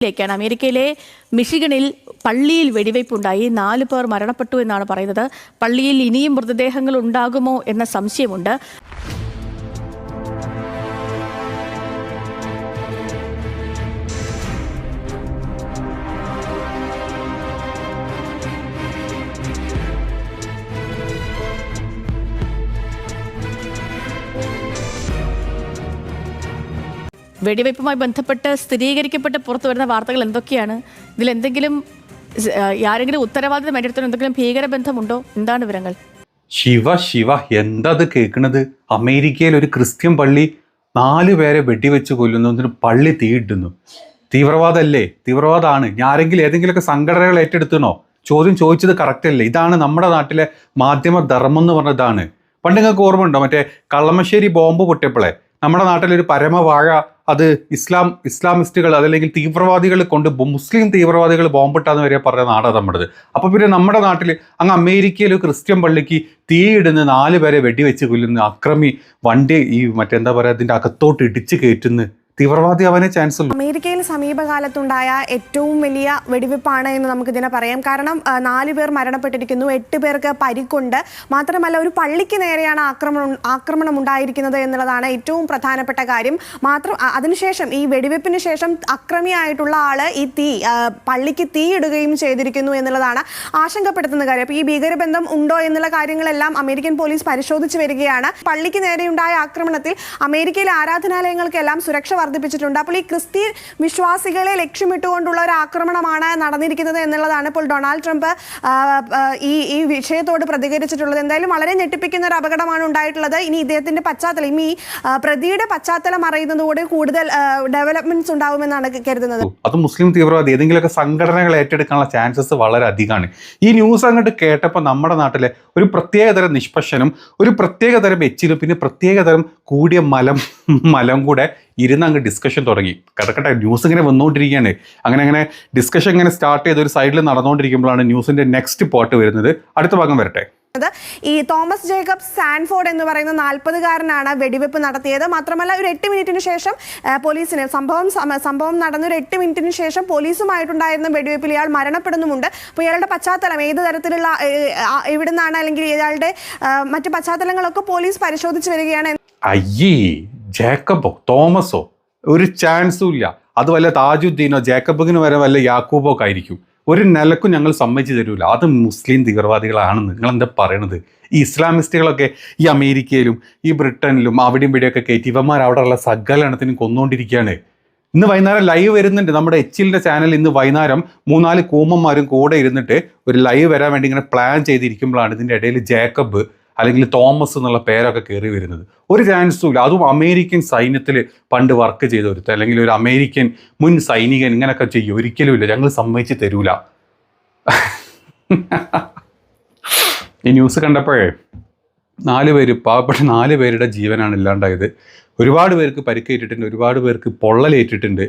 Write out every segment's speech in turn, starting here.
ാണ് അമേരിക്കയിലെ മിഷിഗണിൽ പള്ളിയിൽ വെടിവയ്പുണ്ടായി 4 പേർ മരണപ്പെട്ടു എന്നാണ് പറയുന്നത്. പള്ളിയിൽ ഇനിയും മൃതദേഹങ്ങൾ ഉണ്ടാകുമോ എന്ന സംശയമുണ്ട്. വെടിവയ്പുമായി ബന്ധപ്പെട്ട് സ്ഥിരീകരിക്കപ്പെട്ട് പുറത്തു വരുന്ന വാർത്തകൾ എന്തൊക്കെയാണ്? ഇതിലെന്തെങ്കിലും ആരെങ്കിലും ഉത്തരവാദിത്തം ഏറ്റെടുത്തോ? എന്തെങ്കിലും ഭീകരബന്ധമുണ്ടോ? എന്താണ് വിവരങ്ങൾ? ശിവ എന്താ കേൾക്കുന്നത്? അമേരിക്കയിൽ ഒരു ക്രിസ്ത്യൻ പള്ളി 4 പേരെ വെടിവെച്ച് കൊല്ലുന്നതിന് പള്ളി തീയിടുന്നു. തീവ്രവാദമല്ലേ? തീവ്രവാദമാണ്. ആരെങ്കിലും ഏതെങ്കിലുമൊക്കെ സംഘടനകൾ ഏറ്റെടുത്തണോ? ചോദ്യം ചോദിച്ചത് കറക്റ്റ് അല്ലേ? ഇതാണ് നമ്മുടെ നാട്ടിലെ മാധ്യമ ധർമ്മം എന്ന് പറഞ്ഞതാണ്. പണ്ട് നിങ്ങൾക്ക് ഓർമ്മ ഉണ്ടോ? മറ്റേ കള്ളമശ്ശേരി ബോംബ് പൊട്ടിയപ്പോഴേ നമ്മുടെ നാട്ടിലൊരു പരമവാഴ അത് ഇസ്ലാമിസ്റ്റുകൾ അതല്ലെങ്കിൽ തീവ്രവാദികൾ കൊണ്ട് മുസ്ലിം തീവ്രവാദികൾ ബോംബിട്ടാന്ന് വരെ പറഞ്ഞ നാടാണ് നമ്മുടേത്. അപ്പോൾ പിന്നെ നമ്മുടെ നാട്ടിൽ അങ്ങ് അമേരിക്കയിൽ ക്രിസ്ത്യൻ പള്ളിക്ക് തീയിടുന്ന 4 പേരെ വെടിവെച്ച് കൊല്ലുന്ന അക്രമി വണ്ടി ഈ മറ്റെന്താ പറയുക അതിൻ്റെ അകത്തോട്ട് ഇടിച്ച് കയറ്റുന്ന തീവ്രവാദി അവനെ ചാൻസ് ഉള്ളൂ. അമേരിക്കയിൽ സമീപകാലത്തുണ്ടായ ഏറ്റവും വലിയ വെടിവെപ്പാണ് എന്ന് നമുക്കിതിനെ പറയാം. കാരണം 4 പേർ മരണപ്പെട്ടിരിക്കുന്നു, 8 പേർക്ക് പരിക്കുണ്ട്. മാത്രമല്ല ഒരു പള്ളിക്ക് നേരെയാണ് ആക്രമണം ഉണ്ടായിരിക്കുന്നത് എന്നുള്ളതാണ് ഏറ്റവും പ്രധാനപ്പെട്ട കാര്യം. അതിനുശേഷം ഈ വെടിവെപ്പിന് ശേഷം അക്രമിയായിട്ടുള്ള ആള് ഈ പള്ളിക്ക് തീയിടുകയും ചെയ്തിരിക്കുന്നു എന്നുള്ളതാണ് ആശങ്കപ്പെടുത്തുന്ന കാര്യം. അപ്പോൾ ഈ ഭീകരബന്ധം ഉണ്ടോ എന്നുള്ള കാര്യങ്ങളെല്ലാം അമേരിക്കൻ പോലീസ് പരിശോധിച്ച് വരികയാണ്. പള്ളിക്ക് നേരെയുണ്ടായ ആക്രമണത്തിൽ അമേരിക്കയിലെ ആരാധനാലയങ്ങൾക്കെല്ലാം സുരക്ഷ വർദ്ധിപ്പിച്ചിട്ടുണ്ട്. അപ്പോൾ ഈ ക്രിസ്ത്യൻ വിശ്വാസികളെ ലക്ഷ്യമിട്ടുകൊണ്ടുള്ള ഒരു ആക്രമണമാണ് നടന്നിരിക്കുന്നത് എന്നുള്ളതാണ് ഇപ്പോൾ ഡൊണാൾഡ് ട്രംപ് ഈ വിഷയത്തോട് പ്രതികരിച്ചിട്ടുള്ളത്. എന്തായാലും വളരെ ഞെട്ടിപ്പിക്കുന്ന ഒരു അപകടമാണ് ഉണ്ടായിട്ടുള്ളത്. ഇനി ഇദ്ദേഹത്തിന്റെ പശ്ചാത്തലം ഈ പ്രതിയുടെ പശ്ചാത്തലം അറിയുന്നതോടെ കൂടുതൽ ഡെവലപ്മെന്റ്സ് ഉണ്ടാവുമെന്നാണ് കരുതുന്നത്. അത് മുസ്ലിം തീവ്രവാദി ഏതെങ്കിലുമൊക്കെ സംഘടനകൾ ഏറ്റെടുക്കാനുള്ള ചാൻസസ് വളരെ അധികമാണ്. ഈ ന്യൂസ് അങ്ങോട്ട് കേട്ടപ്പോൾ നമ്മുടെ നാട്ടിലെ ഒരു പ്രത്യേകതരം നിഷ്പക്ഷനും ഒരു പ്രത്യേകതരം എച്ചിലും പിന്നെ പ്രത്യേകതരം കൂടിയ മലം കൂടെ ഇരുന്ന് അങ്ങ് ഡിസ്കഷൻ തുടങ്ങി. കിടക്കട്ടെ, ന്യൂസ് ഇങ്ങനെ വന്നുകൊണ്ടിരിക്കുകയാണ്. അങ്ങനെ ഡിസ്കഷൻ ഇങ്ങനെ സ്റ്റാർട്ട് ചെയ്ത് ഒരു സൈഡിൽ നടന്നുകൊണ്ടിരിക്കുമ്പോഴാണ് ന്യൂസിന്റെ നെക്സ്റ്റ് പാർട്ട് വരുന്നത്. അടുത്ത ഭാഗം വരട്ടെ. ഈ തോമസ് ജേക്കബ് സാൻഫോർഡ് എന്ന് പറയുന്ന 40-കാരനാണ് വെടിവെപ്പ് നടത്തിയത്. മാത്രമല്ല ഒരു 8 മിനിറ്റിന് ശേഷം പോലീസിന് സംഭവം നടന്ന ഒരു 8 മിനിറ്റിന് ശേഷം പോലീസുമായിട്ടുണ്ടായിരുന്ന വെടിവെപ്പിൽ ഇയാൾ മരണപ്പെടുന്നുമുണ്ട്. അപ്പോൾ ഇയാളുടെ പശ്ചാത്തലം ഏത് തരത്തിലുള്ള എവിടുന്നാണ് അല്ലെങ്കിൽ ഇയാളുടെ മറ്റു പശ്ചാത്തലങ്ങളൊക്കെ പോലീസ് പരിശോധിച്ച് വരികയാണ്. അയ്യേ, ജേക്കബോ തോമസോ ഒരു ചാൻസും ഇല്ല. അത് വല്ല താജുദ്ദീനോ ജേക്കബിന് വരെ വല്ല യാക്കൂബോ ഒക്കെ ആയിരിക്കും. ഒരു നിലക്കും ഞങ്ങൾ സമ്മതിച്ചു തരൂല. അത് മുസ്ലിം തീവ്രവാദികളാണെന്ന് നിങ്ങൾ എന്താ പറയണത്? ഈ ഇസ്ലാമിസ്റ്റുകളൊക്കെ ഈ അമേരിക്കയിലും ഈ ബ്രിട്ടനിലും അവിടെയും ഇവിടെയൊക്കെ കയറ്റി ഇവന്മാർ അവിടെയുള്ള സകലണത്തിനും കൊന്നുകൊണ്ടിരിക്കുകയാണ്. ഇന്ന് വൈകുന്നേരം ലൈവ് വരുന്നുണ്ട് നമ്മുടെ എച്ചിലിൻ്റെ ചാനൽ. ഇന്ന് വൈകുന്നേരം 3-4 കൂമ്മന്മാരും കൂടെ ഇരുന്നിട്ട് ഒരു ലൈവ് വരാൻ വേണ്ടി ഇങ്ങനെ പ്ലാൻ ചെയ്തിരിക്കുമ്പോഴാണ് ഇതിൻ്റെ ഇടയിൽ ജേക്കബ് അല്ലെങ്കിൽ തോമസ് എന്നുള്ള പേരൊക്കെ കയറി വരുന്നത്. ഒരു ചാൻസും ഇല്ല. അതും അമേരിക്കൻ സൈന്യത്തിൽ പണ്ട് വർക്ക് ചെയ്ത ഒരുത്തൻ അല്ലെങ്കിൽ ഒരു അമേരിക്കൻ മുൻ സൈനികൻ ഇങ്ങനെയൊക്കെ ചെയ്യും? ഒരിക്കലും ഇല്ല. ഞങ്ങൾ സമ്മതിച്ച് തരൂല. ഈ ന്യൂസ് കണ്ടപ്പോഴേ 4 പേര് പാവപ്പെട്ട 4 പേരുടെ ജീവനാണ് ഇല്ലാണ്ടായത്. ഒരുപാട് പേർക്ക് പരിക്കേറ്റിട്ടുണ്ട്, ഒരുപാട് പേർക്ക് പൊള്ളലേറ്റിട്ടുണ്ട്.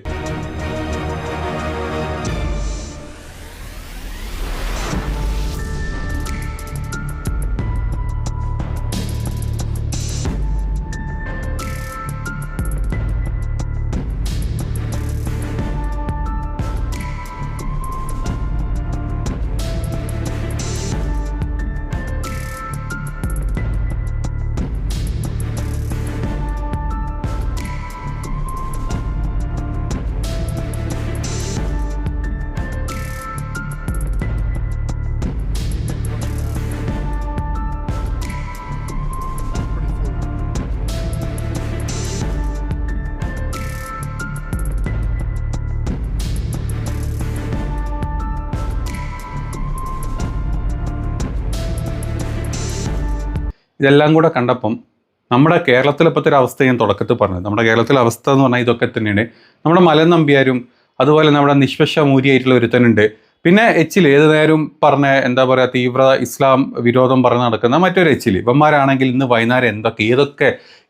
ഇതെല്ലാം കൂടെ കണ്ടപ്പം നമ്മുടെ കേരളത്തിലിപ്പോഴത്തെ ഒരു അവസ്ഥ ഞാൻ തുടക്കത്തിൽ പറഞ്ഞത്. നമ്മുടെ കേരളത്തിലെ അവസ്ഥ എന്ന് പറഞ്ഞാൽ ഇതൊക്കെ തന്നെയാണ്. നമ്മുടെ മലൻ നമ്പ്യാരും അതുപോലെ നമ്മുടെ നിഷ്പക്ഷ മൂരിയായിട്ടുള്ള ഒരുത്തനുണ്ട്. പിന്നെ എച്ചിൽ ഏത് നേരവും പറഞ്ഞ എന്താ പറയുക തീവ്ര ഇസ്ലാം വിരോധം പറഞ്ഞ് നടക്കുന്ന മറ്റൊരു എച്ചിൽ. ഇവന്മാരാണെങ്കിൽ ഇന്ന് വൈകുന്നേരം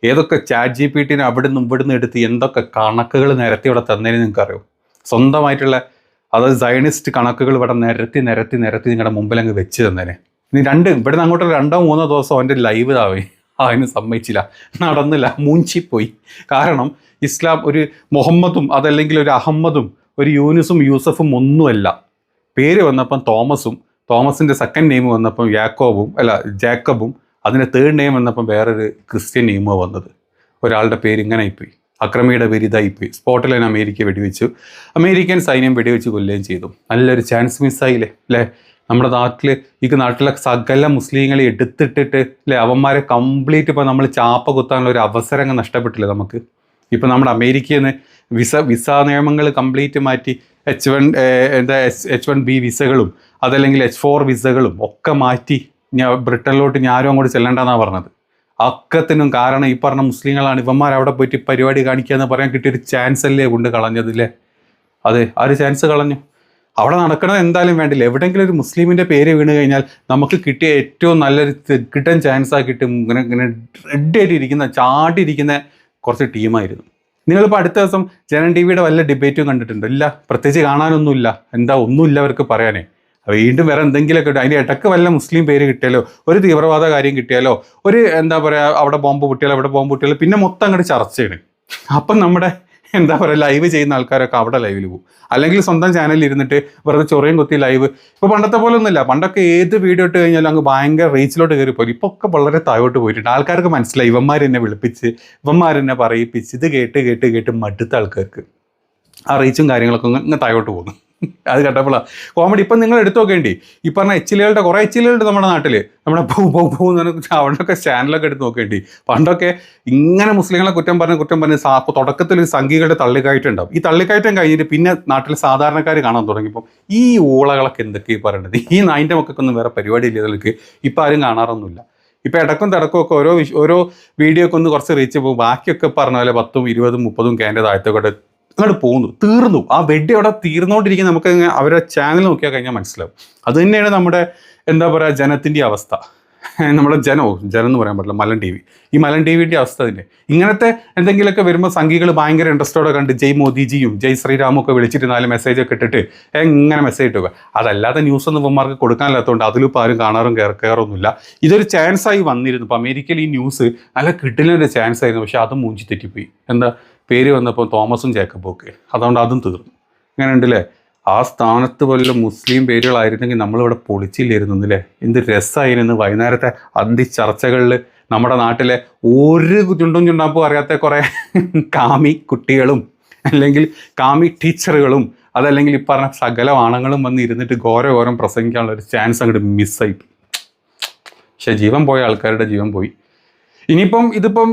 ഏതൊക്കെ ചാറ്റ് GPT ഇവിടുന്ന് എടുത്ത് എന്തൊക്കെ കണക്കുകൾ നിരത്തി ഇവിടെ തന്നതിന് നിങ്ങൾക്കറിയോ? സ്വന്തമായിട്ടുള്ള അതായത് സയനിസ്റ്റ് കണക്കുകൾ ഇവിടെ നിരത്തി നിങ്ങളുടെ മുമ്പിൽ അങ്ങ് വെച്ച് തന്നേനെ. ഇനി ഇവിടെ നിന്ന് അങ്ങോട്ട് 2-3 ദിവസം അവൻ്റെ ലൈവ് താവേ അതിന് സമ്മതിച്ചില്ല, നടന്നില്ല, മൂഞ്ചിപ്പോയി. കാരണം ഇസ്ലാം ഒരു മുഹമ്മദും അതല്ലെങ്കിൽ ഒരു അഹമ്മദും ഒരു യൂനുസും യൂസഫും ഒന്നുമല്ല. പേര് വന്നപ്പം തോമസും, തോമസിൻ്റെ സെക്കൻഡ് നെയിം വന്നപ്പം ജേക്കബും, അതിൻ്റെ തേർഡ് നെയിം വന്നപ്പം വേറൊരു ക്രിസ്ത്യൻ നെയിമോ വന്നത്. ഒരാളുടെ പേര് ഇങ്ങനെ ആയിപ്പോയി, അക്രമിയുടെ പേര് ഇതായിപ്പോയി. സ്പോട്ടിൽ തന്നെ അമേരിക്ക വെടിവെച്ചു, അമേരിക്കൻ സൈന്യം വെടിവെച്ച് കൊല്ലുകയും ചെയ്തു. നല്ലൊരു ചാൻസ് മിസ്സായില്ലേ അല്ലേ? നമ്മുടെ നാട്ടിലെ സകല മുസ്ലിങ്ങളെ എടുത്തിട്ടിട്ട് അല്ലേ, അവന്മാരെ കംപ്ലീറ്റ് ഇപ്പോൾ നമ്മൾ ചാപ്പ കുത്താനുള്ള ഒരു അവസരം നഷ്ടപ്പെട്ടില്ലേ നമുക്ക്? ഇപ്പം നമ്മുടെ അമേരിക്കയിൽ നിന്ന് വിസ നിയമങ്ങൾ കംപ്ലീറ്റ് മാറ്റി H1B വിസകളും അതല്ലെങ്കിൽ H4 വിസകളും ഒക്കെ മാറ്റി ബ്രിട്ടനിലോട്ട് ഞാനും അങ്ങോട്ട് ചെല്ലണ്ടെന്നാണ് പറഞ്ഞത്. അക്കത്തിനും കാരണം ഈ പറഞ്ഞ മുസ്ലിങ്ങളാണ്. ഇവന്മാർ അവിടെ പോയിട്ട് പരിപാടി കാണിക്കുക എന്ന് പറയാൻ കിട്ടിയൊരു ചാൻസ് അല്ലേ കൊണ്ട് കളഞ്ഞതില്ലേ? അതെ, ആ ഒരു ചാൻസ് കളഞ്ഞു. അവിടെ നടക്കണത് എന്തായാലും വേണ്ടില്ല. എവിടെയെങ്കിലും ഒരു മുസ്ലിമിൻ്റെ പേര് വീണ് കഴിഞ്ഞാൽ നമുക്ക് കിട്ടിയ ഏറ്റവും നല്ലൊരു കിട്ടാൻ ചാൻസ് ആക്കിയിട്ട് ഇങ്ങനെ റെഡി ആയിട്ടിരിക്കുന്ന ചാടിയിരിക്കുന്ന കുറച്ച് ടീമായിരുന്നു. നിങ്ങളിപ്പോൾ അടുത്ത ദിവസം ജനം ടി വിയുടെ വല്ല ഡിബേറ്റും കണ്ടിട്ടുണ്ടോ? ഇല്ല, പ്രത്യേകിച്ച് കാണാനൊന്നുമില്ല. ഒന്നുമില്ല അവർക്ക് പറയാനേ. വീണ്ടും വേറെ എന്തെങ്കിലുമൊക്കെ അതിൻ്റെ ഇടയ്ക്ക് വല്ല മുസ്ലിം പേര് കിട്ടിയാലോ, ഒരു തീവ്രവാദ കാര്യം കിട്ടിയാലോ, ഒരു അവിടെ ബോംബ് പൊട്ടിയാലോ, പിന്നെ മൊത്തം അങ്ങോട്ട് ചർച്ചയാണ്. അപ്പം നമ്മുടെ ലൈവ് ചെയ്യുന്ന ആൾക്കാരൊക്കെ അവിടെ ലൈവിൽ പോകും. അല്ലെങ്കിൽ സ്വന്തം ചാനലിൽ ഇരുന്നിട്ട് വെറുതെ ചൊറിയും കുത്തി ലൈവ്. ഇപ്പോൾ പണ്ടത്തെ പോലെ ഒന്നുമില്ല. പണ്ടൊക്കെ ഏത് വീഡിയോ ഇട്ട് കഴിഞ്ഞാലും അങ്ങ് ഭയങ്കര റീച്ചിലോട്ട് കയറി പോയി. ഇപ്പോൾ ഒക്കെ വളരെ താഴോട്ട് പോയിട്ടുണ്ട്. ആൾക്കാർക്ക് മനസ്സിലായി ഇവന്മാരെന്നെ വിളിപ്പിച്ച് ഇവന്മാരെന്നെ പറയിപ്പിച്ച് ഇത് കേട്ട് മടുത്ത ആൾക്കാർക്ക് ആ റീച്ചും കാര്യങ്ങളൊക്കെ ഇങ്ങനെ താഴോട്ട് പോകുന്നു. അത് കേട്ടപ്പോഴാണ് കോമഡി. ഇപ്പം നിങ്ങൾ എടുത്തു നോക്കേണ്ടി ഈ പറഞ്ഞ എച്ചിലുകളുടെ കുറേ എച്ചിലുകളുണ്ട് നമ്മുടെ നാട്ടിൽ. നമ്മുടെ അവിടെയൊക്കെ ചാനലൊക്കെ എടുത്ത് നോക്കേണ്ടി. പണ്ടൊക്കെ ഇങ്ങനെ മുസ്ലിങ്ങളെ കുറ്റം പറഞ്ഞ് തുടക്കത്തിൽ ഒരു സംഘികളുടെ തള്ളിക്കയറ്റുണ്ടാവും. ഈ തള്ളിക്കയറ്റം കഴിഞ്ഞിട്ട് പിന്നെ നാട്ടിൽ സാധാരണക്കാർ കാണാൻ തുടങ്ങിയപ്പോൾ ഈ ഊളകളൊക്കെ എന്തൊക്കെയാണ് പറയേണ്ടത്? ഈ നായിൻ്റെ മക്കൾക്കൊന്നും വേറെ പരിപാടി ഇല്ല. ഇതിലേക്ക് ഇപ്പം ആരും കാണാറൊന്നുമില്ല. ഇപ്പം ഇടക്കും തിടക്കും ഒക്കെ ഓരോ വീഡിയോ ഒക്കെ ഒന്ന് കുറച്ച് റീച്ച് പോകും. ബാക്കിയൊക്കെ പറഞ്ഞ പോലെ 10, 20, 30 കേൻ്റെ താഴത്തൊക്കെ അങ്ങോട്ട് പോകുന്നു, തീർന്നു. ആ വെടി അവിടെ തീർന്നുകൊണ്ടിരിക്കുന്ന നമുക്ക് അവരുടെ ചാനൽ നോക്കിയാൽ കഴിഞ്ഞാൽ മനസ്സിലാവും. അത് തന്നെയാണ് നമ്മുടെ ജനത്തിൻ്റെ അവസ്ഥ. നമ്മുടെ ജനം എന്ന് പറയാൻ പറ്റില്ല, മലൻ ടി വി. ഈ മലൻ ടി വിൻ്റെ അവസ്ഥ തന്നെ. ഇങ്ങനത്തെ എന്തെങ്കിലുമൊക്കെ വരുമ്പോൾ സംഘികൾ ഭയങ്കര ഇൻട്രസ്റ്റോടെ കണ്ട് ജയ് മോദിജിയും ജയ് ശ്രീരാമും ഒക്കെ വിളിച്ചിട്ട് 4 മെസ്സേജൊക്കെ ഇട്ടിട്ട് എങ്ങനെ മെസ്സേജ് ഇട്ടുക. അതല്ലാതെ ന്യൂസ് ഒന്നും ഇവന്മാർക്ക് കൊടുക്കാനില്ലാത്തതുകൊണ്ട് അതിലിപ്പോൾ ആരും കാണാറും കയറൊന്നുമില്ല. ഇതൊരു ചാൻസായി വന്നിരുന്നു. ഇപ്പോൾ അമേരിക്കയിൽ ഈ ന്യൂസ് നല്ല കിട്ടുന്നൊരു ചാൻസ് ആയിരുന്നു. പക്ഷെ അതും മൂഞ്ചി തെറ്റിപ്പോയി. പേര് വന്നപ്പോൾ തോമസും ജേക്കബും ഒക്കെ. അതുകൊണ്ട് അതും തീർന്നു. അങ്ങനെ ഉണ്ടല്ലേ? ആ സ്ഥാനത്ത് വല്ല മുസ്ലിം പേരുകളായിരുന്നെങ്കിൽ നമ്മളിവിടെ പൊളിച്ചില്ലായിരുന്നു അല്ലേ? എന്ത് രസമായിരുന്നു വൈകുന്നേരത്തെ ചർച്ചകളിൽ. നമ്മുടെ നാട്ടിലെ ഒരു ചുണ്ടാപ്പോൾ അറിയാത്ത കുറേ കാമി കുട്ടികളും അല്ലെങ്കിൽ കാമി ടീച്ചറുകളും അതല്ലെങ്കിൽ ഈ പറഞ്ഞ സകല ആണുങ്ങളും വന്ന് ഇരുന്നിട്ട് ഘോരം പ്രസംഗിക്കാനുള്ള ഒരു ചാൻസ് അങ്ങോട്ട് മിസ്സായി. പക്ഷെ ജീവൻ പോയ ആൾക്കാരുടെ ജീവൻ പോയി. ഇനിയിപ്പം ഇതിപ്പം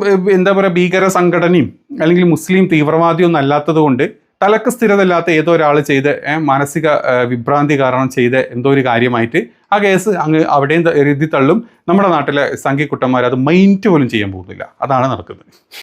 ഭീകര സംഘടനയും അല്ലെങ്കിൽ മുസ്ലിം തീവ്രവാദിയൊന്നും അല്ലാത്തത് കൊണ്ട് തലക്ക് സ്ഥിരതയില്ലാത്ത ഏതോ ഒരാൾ ചെയ്ത് മാനസിക വിഭ്രാന്തി കാരണം ചെയ്ത എന്തോ ഒരു കാര്യമായിട്ട് ആ കേസ് അങ്ങ് അവിടെയും എഴുതി തള്ളും. നമ്മുടെ നാട്ടിലെ സംഘിക്കുട്ടന്മാർ അത് മൈൻഡ് പോലും ചെയ്യാൻ പോകുന്നില്ല. അതാണ് നടക്കുന്നത്.